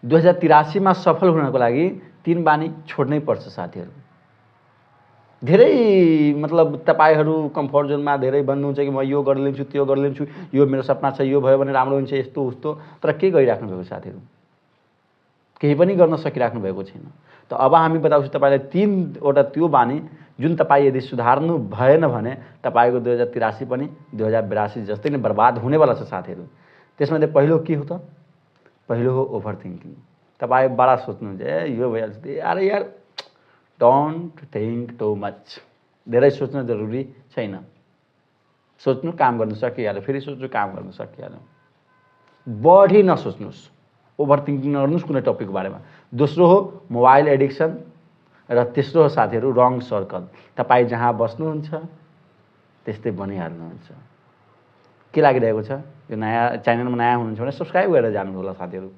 2083 मा सफल हुनको लागि 3 बानी छोड्नै पर्छ साथीहरू। धेरै मतलब तपाईहरु कम्फर्ट जोनमा धेरै भन्नुहुन्छ कि म यो गरिलिन्छु त्यो गरिलिन्छु, यो मेरो सपना छ, यो भयो भने राम्रो हुन्छ, यस्तो उस्तो, तर के गरिराख्नु भएको साथीहरू? केही पनि गर्न सकिराख्नु भएको छैन। त अब हामी बताउँछु तपाईलाई 3 वटा त्यो बानी जुन तपाई यदि सुधार्नु भएन भने तपाईको 2083 पनि 2082 जस्तै नै बर्बाद हुनेवाला छ साथीहरू। त्यसमध्ये पहिलो के हो त? पहिलो हो ओभर थिंकिङ। तपाई बडा सोच्नुहुन्छ यो भइहाल्छ, अरे यार डोन्ट थिंक टू मच। धेरै सोच्न जरुरी छैन। सोच्नु काम गर्न सकिहाल्यो, फेरि सोच्नु काम गर्न सकिहाल्यो। बढी नसोच्नुस्, ओभर थिंकिङ नगर्नुस् कुनै टपिकको बारेमा। दोस्रो हो मोबाइल एडिक्सन र तेस्रो हो साथीहरू रङ सर्कल। तपाई जहाँ बस्नुहुन्छ त्यस्तै बनिहाल्नुहुन्छ। के लागिरहेको छ? यो नयाँ च्यानलमा नयाँ हुनुहुन्छ भने सब्स्क्राइब गरेर जानु होला साथीहरू।